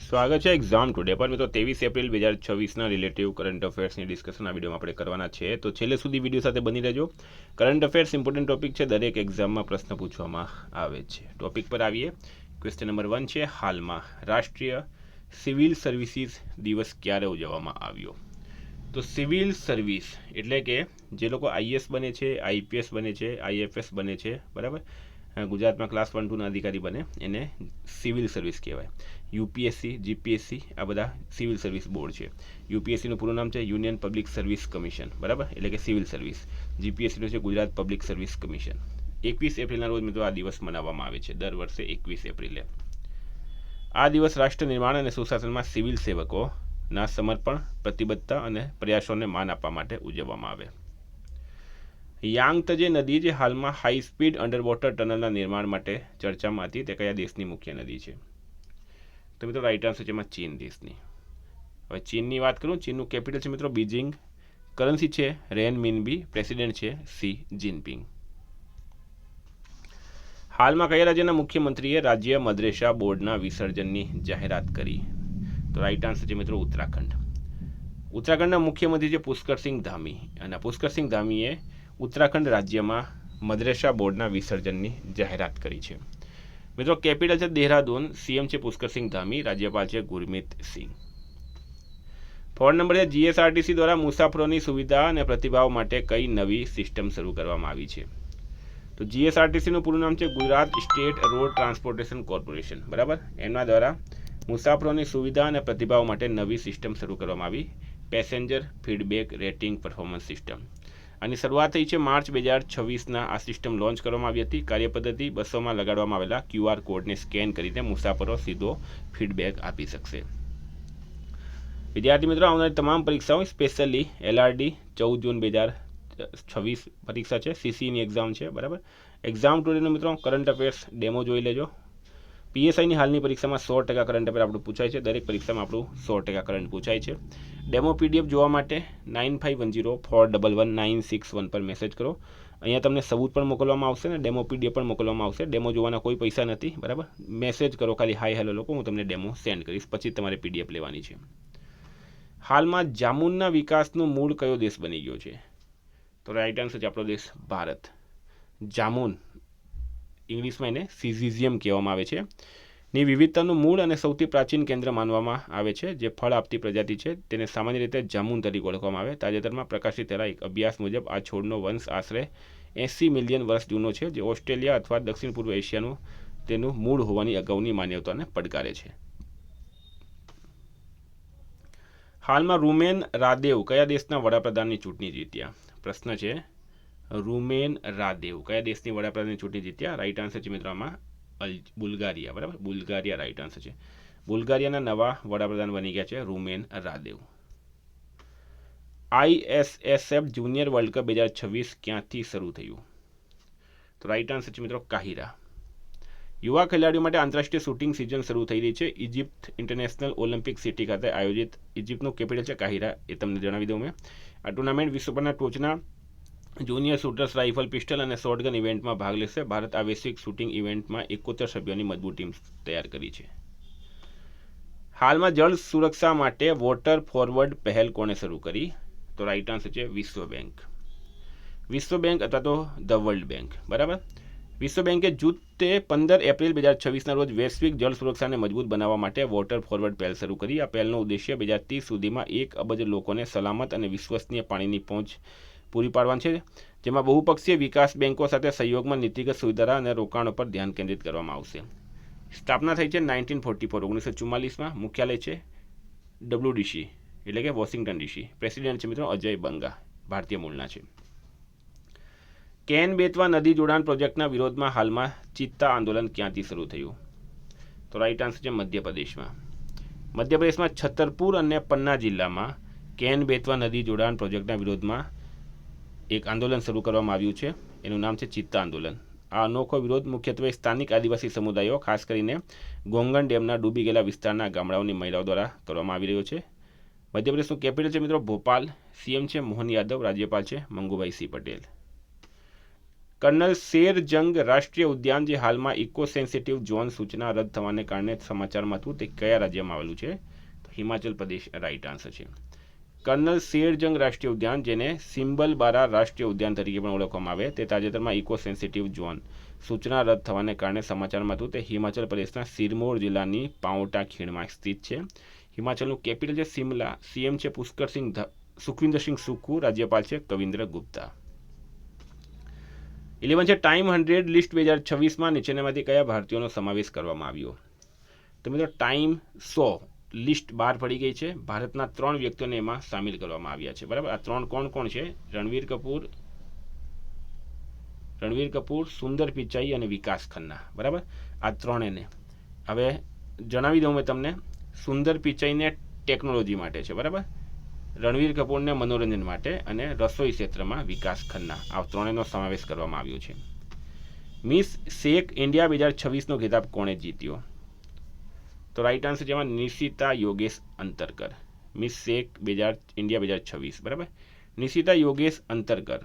સ્વાગત છે exam today પર મિત્રો 23 એપ્રિલ 2026ના રિલેટિવ કરંટ અફેર્સની ડિસ્કશન આ વિડીયોમાં આપણે કરવાના છે, તો છેલ્લે સુધી વિડીયો સાથે બની રહેજો. કરંટ અફેર્સ ઇમ્પોર્ટન્ટ ટોપિક છે, દરેક એક્ઝામમાં પ્રશ્ન પૂછવામાં આવે છે. ટોપિક પર આવીએ. ક્વેશ્ચન નંબર 1 છે, હાલમાં રાષ્ટ્રીય સિવિલ સર્વિસીસ દિવસ ક્યારે ઉજવવામાં આવ્યો? તો સિવિલ સર્વિસ એટલે કે જે લોકો આઈએસ બને છે, આઈપીએસ બને છે, આઈએફએસ બને છે, બરાબર, ગુજરાતમાં ક્લાસ 1 2ના અધિકારી બને એને સિવિલ સર્વિસ કહેવાય. યુપીએસસી, જીપીએસસી આ બધા સિવિલ સર્વિસ બોર્ડ છે. યુપીએસસીનું પૂરું નામ છે યુનિયન પબ્લિક સર્વિસ કમિશન, બરાબર, એટલે કે સિવિલ સર્વિસ. જીપીએસસીનું છે ગુજરાત પબ્લિક સર્વિસ કમિશન. 21 એપ્રિલના રોજ મિત્રો આ દિવસ મનાવવામાં આવે છે, દર વર્ષે 21 એપ્રિલે. આ દિવસ રાષ્ટ્ર નિર્માણ અને સુશાસનમાં સિવિલ સેવકોના સમર્પણ, પ્રતિબદ્ધતા અને પ્રયાસોને માન આપવા માટે ઉજવવામાં આવે. યાંગતજે નદી જે હાલમાં હાઈ સ્પીડ અંડરવોટર ટનલના નિર્માણ માટે ચર્ચામાં હતી, તે કયા દેશની મુખ્ય નદી છે? તો મિત્રો રાઈટ આન્સર છે એમાં ચીન દેશની. હવે ચીનની વાત કરું, ચીનનું કેપિટલ છે મિત્રો બીજિંગ, કરન્સી છે રેનમિનબી, પ્રેસિડેન્ટ છે સી જિનપિંગ. હાલમાં કયા રાજ્યના મુખ્યમંત્રીએ રાજ્ય મદ્રેસા બોર્ડના વિસર્જનની જાહેરાત કરી? તો રાઈટ આન્સર છે મિત્રો ઉત્તરાખંડ. ઉત્તરાખંડના મુખ્યમંત્રી છે પુષ્કરસિંહ ધામી, અને પુષ્કરસિંહ ધામીએ ઉત્તરાખંડ રાજ્યમાં મદ્રેસા બોર્ડના વિસર્જનની જાહેરાત કરી છે. મિત્રો કેપિટલ છે દેહરાદૂન, સીએમ છે પુષ્કરસિંહ ધામી, રાજ્યપાલ છે ગુરમીત સિંહ. ફોન નંબર છે, જીએસઆરટીસી દ્વારા મુસાફરોની સુવિધા અને પ્રતિભાવ માટે કઈ નવી સિસ્ટમ શરૂ કરવામાં આવી છે? તો જીએસઆરટીસીનું પૂરું નામ છે Gujarat state road transportation corporation, બરાબર. એમના દ્વારા મુસાફરોની સુવિધા અને પ્રતિભાવ માટે નવી સિસ્ટમ શરૂ કરવામાં આવી, passenger feedback rating performance system. આની શરૂઆત થઈ છે માર્ચ 2026ના. આ સિસ્ટમ લોન્ચ કરવામાં આવી હતી. કાર્યપદ્ધતિ બસોમાં લગાડવામાં આવેલા QR કોડને સ્કેન કરીને મુસાફરો સીધો ફીડબેક આપી શકશે. વિદ્યાર્થી મિત્રો, આવનારી તમામ પરીક્ષાઓ સ્પેશિયલી LRD 14 જૂન 2026 પરીક્ષા છે, CCની એક્ઝામ છે, બરાબર. એક્ઝામ ટુડેનો મિત્રો કરંટ અફેર્સ ડેમો જોઈ લેજો. PSIની હાલની પરીક્ષામાં 100% કરંટ અફેર આપણું પૂછાય છે, દરેક પરીક્ષામાં આપણું 100% કરંટ પૂછાય છે. ડેમો PDF જોવા માટે 9510411961 પર મેસેજ કરો. અહીંયા તમને સબૂત પણ મોકલવામાં આવશે ને ડેમો PDF પણ મોકલવામાં આવશે. ડેમો જોવાના કોઈ પૈસા નથી, બરાબર. મેસેજ કરો ખાલી હાય હેલો લોકો, હું તમને ડેમો સેન્ડ કરીશ, પછી તમારે PDF લેવાની છે. હાલમાં જામુનના વિકાસનું મૂળ કયો દેશ બની ગયો છે? તો રાઈટ આન્સર છે આપણો દેશ ભારત. જામુન ઇંગ્લિશમાં એને સિઝિઝિયમ કહેવામાં આવે છે. ની વિવિધતાનું મૂળ અને સૌથી પ્રાચીન કેન્દ્ર માનવામાં આવે છે. જે ફળ આપતી પ્રજાતિ છે તેને સામાન્ય રીતે જામુન તરીકે ઓળખવામાં આવે. તાજેતરમાં પ્રકાશિત થયેલા એક અભ્યાસ મુજબ આ છોડનો વંશ આશરે 80 મિલિયન વર્ષ જૂનો છે, જે ઓસ્ટ્રેલિયા અથવા દક્ષિણ પૂર્વ એશિયાનું તેનું મૂળ હોવાની અગાઉની માન્યતાઓને પડકારે છે. હાલમાં રૂમેન રાદેવ કયા દેશના વડાપ્રધાનની ચૂંટણી જીત્યા? પ્રશ્ન છે, રૂમેન રાદેવ કયા દેશની વડાપ્રધાનની ચૂંટણી જીત્યા? રાઈટ આન્સર છે મિત્રો આમાં બુલ્ગારિયા, બરાબર. બુલ્ગારિયા રાઈટ આન્સર છે. બુલ્ગારિયાના નવા વડાપ્રધાન બની ગયા છે Rumen Radev. ISSF junior world cup 2026 ક્યાંથી શરૂ થયું? તો રાઈટ આન્સર છે મિત્રો કાહિરા. યુવા ખેલાડીઓ માટે આંતરરાષ્ટ્રીય શૂટિંગ સિઝન શરૂ થઈ રહી છે. ઇજિપ્ત ઇન્ટરનેશનલ ઓલિમ્પિક સિટી ખાતે આયોજિત. ઇજિપ્તનું કેપિટલ છે કાહિરા, એ તમને જણાવી દઉં મેં. આ ટુર્નામેન્ટ વિશ્વભરના ટોચના જુનિયર શૂટર્સ રાઇફલ, પિસ્ટલ અને શોટગન ઇવેન્ટમાં ભાગ લેશે. ભારત આ વૈશ્વિક શૂટિંગ ઇવેન્ટમાં 71 સભ્યોની મજબૂત ટીમ તૈયાર કરી છે. હાલમાં જળ સુરક્ષા માટે વોટર ફોરવર્ડ પહેલ કોણે શરૂ કરી? તો રાઈટ આન્સર છે વિશ્વ બેંક. વિશ્વ બેંક અથવા તો ધ વર્લ્ડ બેંક, બરાબર. વિશ્વ બેંકે જૂથે 15 એપ્રિલ 2026ના રોજ વૈશ્વિક જળ સુરક્ષાને મજબૂત બનાવવા માટે વોટર ફોરવર્ડ પહેલ શરૂ કરી. આ પહેલનો ઉદ્દેશ્ય 2030 સુધીમાં 1 અબજ લોકોને સલામત અને વિશ્વસનીય પાણીની પહોંચ પૂરી પાડવાની છે, જેમાં બહુપક્ષીય વિકાસ બેંકો સાથે સહયોગમાં નીતિગત સુધારા અને રોકાણો પર ધ્યાન કેન્દ્રિત કરવામાં આવશે. સ્થાપના થઈ છે 1944 મુખ્યાલય છે WDC એટલે કે વોશિંગ્ટન DC. પ્રેસિડેન્ટ છે મિત્રો અજય બંગા, ભારતીય મૂળના છે. કેન બેતવા નદી જોડાણ પ્રોજેક્ટના વિરોધમાં હાલમાં ચિત્તા આંદોલન ક્યાંથી શરૂ થયું? તો રાઈટ આન્સર છે મધ્યપ્રદેશમાં. મધ્યપ્રદેશમાં છતરપુર અને પન્ના જિલ્લામાં કેન બેતવા નદી જોડાણ પ્રોજેક્ટના વિરોધમાં એક આંદોલન શરૂ કરવામાં આવ્યું છે. એનું નામ છે ચિત્તા આંદોલન. આ અનોખો વિરોધ મુખ્યત્વે સ્થાનિક આદિવાસી સમુદાયો, ખાસ કરીને ગોંગન ડેમના ડૂબી ગયેલા વિસ્તારના ગામડાઓની મહિલાઓ દ્વારા કરવામાં આવી રહ્યો છે. મધ્યપ્રદેશનું કેપિટલ છે મિત્રો ભોપાલ, સીએમ છે મોહન યાદવ, રાજ્યપાલ છે મંગુભાઈ સિંહ પટેલ. કર્નલ શેર જંગ રાષ્ટ્રીય ઉદ્યાન જે હાલમાં ઇકો સેન્સિટિવ ઝોન સૂચના રદ થવાને કારણે સમાચારમાં હતું તે કયા રાજ્યમાં આવેલું છે? તો હિમાચલ પ્રદેશ રાઈટ આન્સર છે. કર્નલ શેરજંગ રાષ્ટ્રીય ઉદ્યાન, જેને સિમ્બલબારા રાષ્ટ્રીય ઉદ્યાન તરીકે પણ ઓળખવામાં આવે, તે તાજેતરમાં ઇકો સેન્સિટિવ ઝોન સૂચના રદ થવાને કારણે સમાચારમાં હતું તે હિમાચલ પ્રદેશના સિરમૌર જિલ્લાની પાઉટા ખીણમાં સ્થિત છે. હિમાચલનું કેપિટલ છે શિમલા. સીએમ છે સુખવિન્દરસિંહ સુખુ. રાજ્યપાલ છે કવિન્દ્ર ગુપ્તા. 11 છે ટાઈમ 100 લિસ્ટ 2026માં નીચેનામાંથી કયા ભારતીયોનો સમાવેશ કરવામાં આવ્યો? તો મિત્રો ટાઈમ 100 લિસ્ટ બહાર પડી ગઈ છે. ભારતના 3 વ્યક્તિઓને એમાં સામેલ કરવામાં આવ્યા છે. બરાબર, આ 3 કોણ છે? રણવીર કપૂર, સુંદર પિચાઈ અને વિકાસ ખન્ના. બરાબર, આ 3 હવે જણાવી દઉં મેં તમને. સુંદર પિચાઈને ટેકનોલોજી માટે છે. બરાબર, રણવીર કપૂરને મનોરંજન માટે અને રસોઈ ક્ષેત્રમાં વિકાસ ખન્ના. આ 3નો સમાવેશ કરવામાં આવ્યો છે. મિસ શેક ઇન્ડિયા 2026નો ખિતાબ કોણે જીત્યો? તો રાઈટ આન્સર છે એમાં નિશિતા યોગેશ અંતરકર. મિસ શેક ઇન્ડિયા 2026. બરાબર, નિશિતા યોગેશ અંતરકર.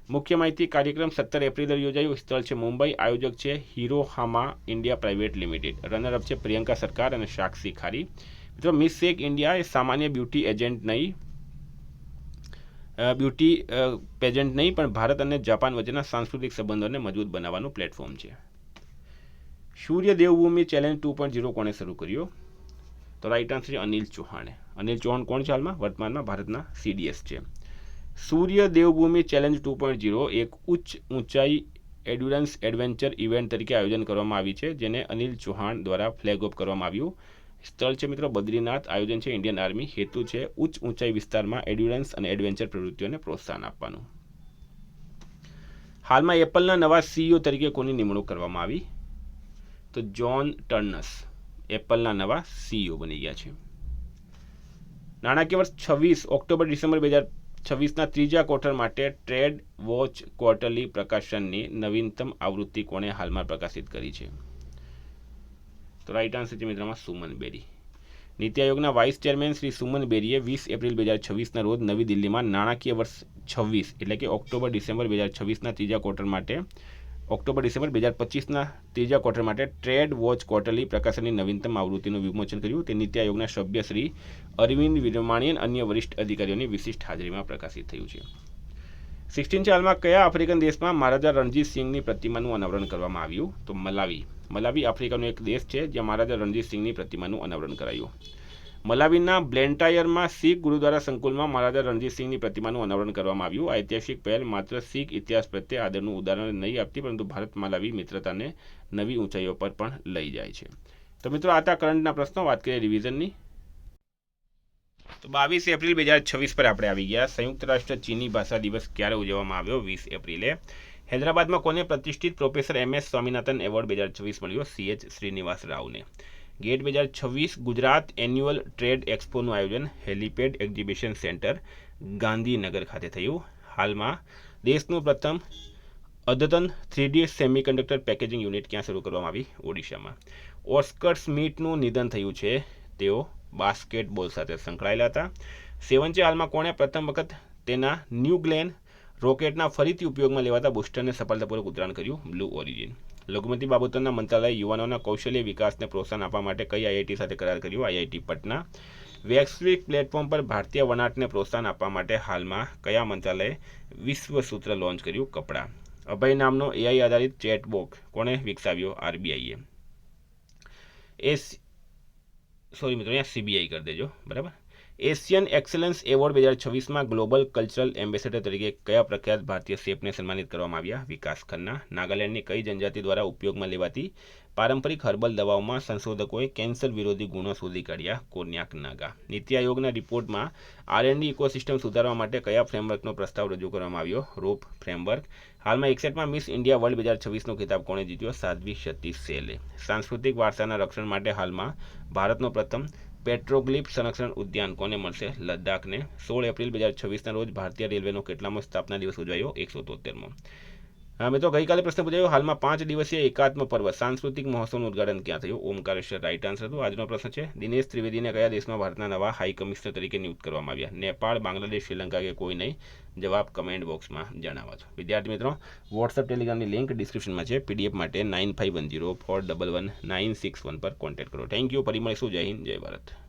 મુખ્ય માહિતી: કાર્યક્રમ 17 એપ્રિલે યોજાયો. સ્થળ છે મુંબઈ. આયોજક છે હિરોહામા ઇન્ડિયા પ્રાઇવેટ લિમિટેડ. રનરઅપ છે પ્રિયંકા સરકાર અને સાક્ષી ખારી. મિત્રો, મિસ શેક ઇન્ડિયા એ સામાન્ય બ્યુટી પેજન્ટ નહીં પણ ભારત અને જાપાન વચ્ચેના સાંસ્કૃતિક સંબંધોને મજબૂત બનાવવાનું પ્લેટફોર્મ છે. સૂર્ય દેવભૂમિ ચેલેન્જ 2.0 કોણે શરૂ કર્યો? તો રાઈટ આન્સર છે અનિલ ચૌહાણે. અનિલ ચૌહાણ કોણ છે હાલમાં? વર્તમાનમાં ભારતના CDS છે. સૂર્ય દેવભૂમિ ચેલેન્જ 2.0 એક ઉચ્ચ ઊંચાઈ એડ્યુરન્સ એડવેન્ચર ઇવેન્ટ તરીકે આયોજન કરવામાં આવી છે, જેને અનિલ ચૌહાણ દ્વારા ફ્લેગ ઓફ કરવામાં આવ્યું. સ્થળ છે મિત્રો બદ્રીનાથ. આયોજન છે ઇન્ડિયન આર્મી. હેતુ છે ઉચ્ચ ઊંચાઈ વિસ્તારમાં એડ્યુરન્સ અને એડવેન્ચર પ્રવૃત્તિઓને પ્રોત્સાહન આપવાનું. હાલમાં એપલના નવા CEO તરીકે કોની નિમણૂક કરવામાં આવી? તો જ્હોન ટર્નસ એપલના નવા CEO બની ગયા છે. નાણાકીય વર્ષ 26 ઓક્ટોબર-ડિસેમ્બર 2026ના ત્રીજા ક્વાર્ટર માટે ટ્રેડ વોચ ક્વાર્ટરલી પ્રકાશનની નવીનતમ આવૃત્તિ કોણે હાલમાં પ્રકાશિત કરી છે? તો રાઈટ આન્સર છે મિત્રોમાં સુમન બેરી. નીતિ આયોગના વાઇસ ચેરમેન શ્રી સુમન બેરીએ 20 એપ્રિલ 2026ના રોજ નવી દિલ્હીમાં નાણાકીય વર્ષ 26 એટલે કે ઓક્ટોબર-ડિસેમ્બર 2026ના ત્રીજા ક્વાર્ટર માટે ઓક્ટોબર-ડિસેમ્બર 2025ના ત્રીજા ક્વાર્ટર માટે ટ્રેડ વોચ ક્વાર્ટરલી પ્રકાશનની નવીનતમ આવૃત્તિનું વિમોચન કર્યું. તે નીતિ આયોગના સભ્ય શ્રી અરવિંદ વિરમાણી અને અન્ય વરિષ્ઠ અધિકારીઓની વિશિષ્ટ હાજરીમાં પ્રકાશિત થયું છે. 16 હાલમાં કયા આફ્રિકન દેશમાં મહારાજા રણજીત સિંહની પ્રતિમાનું અનાવરણ કરવામાં આવ્યું? તો મલાવી આફ્રિકાનો એક દેશ છે જ્યાં મહારાજા રણજીત સિંહની પ્રતિમાનું અનાવરણ કરાયું. મલાવીના બ્લેન્ટાયરમાં શીખ ગુરુદ્વારા સંકુલમાં મહારાજા રણજીત સિંહની પ્રતિમાનું અનાવરણ કરવામાં આવ્યું. આ ઐતિહાસિક પહેલ માત્ર શીખ ઇતિહાસ પ્રત્યે આદરનું ઉદાહરણ નહીં આપતી, પરંતુ ભારત મલાવી મિત્રતાને નવી ઊંચાઈઓ પર પણ લઈ જાય છે. તો મિત્રો, આ હતા કરંટના પ્રશ્નો. વાત કરીએ રિવિઝનની. તો 22 એપ્રિલ 2026 પર આપણે આવી ગયા. સંયુક્ત રાષ્ટ્ર ચીની ભાષા દિવસ ક્યારે ઉજવવામાં આવ્યો? 20 એપ્રિલે. હૈદરાબાદમાં કોને પ્રતિષ્ઠિત પ્રોફેસર MS સ્વામિનાથન એવોર્ડ 2026 મળ્યો? CH શ્રીનિવાસ રાવને. ગેટ 2026 ગુજરાત એન્યુઅલ ટ્રેડ એક્સપોનું આયોજન હેલીપેડ એક્ઝિબિશન સેન્ટર ગાંધીનગર ખાતે થયું. હાલમાં દેશનું પ્રથમ અદ્યતન 3D સેમિકન્ડક્ટર પેકેજિંગ યુનિટ ક્યાં શરૂ કરવામાં આવી? ઓડિશામાં. ઓસ્કર સ્મિથનું નિધન થયું છે. તેઓ બાસ્કેટબોલ સાથે સંકળાયેલા હતા. 7 હાલમાં કોણે પ્રથમ વખત તેના ન્યૂ ગ્લેન રોકેટના ફરીથી ઉપયોગમાં લેવાતા બુસ્ટરને સફળતાપૂર્વક ઉતરાણ કર્યું? Blue origin. લઘુમતી બાબતોના મંત્રાલયે યુવાનોના કૌશલ્ય વિકાસને પ્રોત્સાહન આપવા માટે કઈ IIT સાથે કરાર કર્યો? IIT પટના. વૈશ્વિક પ્લેટફોર્મ પર ભારતીય વણાટને પ્રોત્સાહન આપવા માટે હાલમાં કયા મંત્રાલયે વિશ્વસૂત્ર લોન્ચ કર્યું? કપડા. અભય નામનો AI આધારિત ચેટબોટ કોણે વિકસાવ્યો? RBIએ. મિત્રો, અહીંયા CBI કરી દેજો. બરાબર. એશિયન એક્સલન્સ એવોર્ડ 2026માં ગ્લોબલ કલ્ચરલ એમ્બેસેડર તરીકે કયા પ્રખ્યાત ભારતીય શેફને સન્માનિત કરવામાં આવ્યા? વિકાસ ખન્ના. નાગાલેન્ડની કઈ જનજાતિ દ્વારા ઉપયોગમાં લેવાતી પારંપરિક હર્બલ દવાઓમાં સંશોધકોએ કેન્સર વિરોધી ગુણો શોધી કાઢ્યા? કોન્યાક નાગા. નીતિ આયોગના રિપોર્ટમાં R&D ઇકોસિસ્ટમ સુધારવા માટે કયા ફ્રેમવર્કનો પ્રસ્તાવ રજૂ કરવામાં આવ્યો? રોપ ફ્રેમવર્ક. હાલમાં 61માં મિસ ઇન્ડિયા વર્લ્ડ 2026નો ખિતાબ કોણે જીત્યો? સાધ્વી સતીશ સેલે. સાંસ્કૃતિક વારસાના રક્ષણ માટે હાલમાં ભારતનો પ્રથમ પેટ્રોગ્લિફ સંરક્ષણ ઉદ્યાન કોને મળશે? લદ્દાખને. 16 એપ્રિલ 2026ના રોજ ભારતીય રેલવેનો કેટલામો સ્થાપના દિવસ ઉજવાયો? 173મો. મિત્રો ગઈકાલે પ્રશ્ન પૂછાયો, હાલમાં 5 દિવસીય એકાત્મ પર્વ સાંસ્કૃતિક મહોત્સવનું ઉદ્ઘાટન ક્યાં થયું? ઓમકારેશ્વર રાઈટ આન્સર હતું. આજનો પ્રશ્ન છે, દિનેશ ત્રિવેદીને કયા દેશમાં ભારતના નવા હાઈ કમિશનર તરીકે નિયુક્ત કરવામાં આવ્યા? નેપાળ, બાંગ્લાદેશ, શ્રીલંકા કે કોઈ નહીં? જવાબ કમેન્ટ બોક્સમાં જણાવો છો. વિદ્યાર્થી મિત્રો, વોટ્સઅપ ટેલિગ્રામની લિંક ડિસ્ક્રિપ્શનમાં છે. પીડીએફ માટે 9510411961 પર કોન્ટેક્ટ કરો. Thank you. ફરી મળીશું. જય હિન્દ, જય ભારત.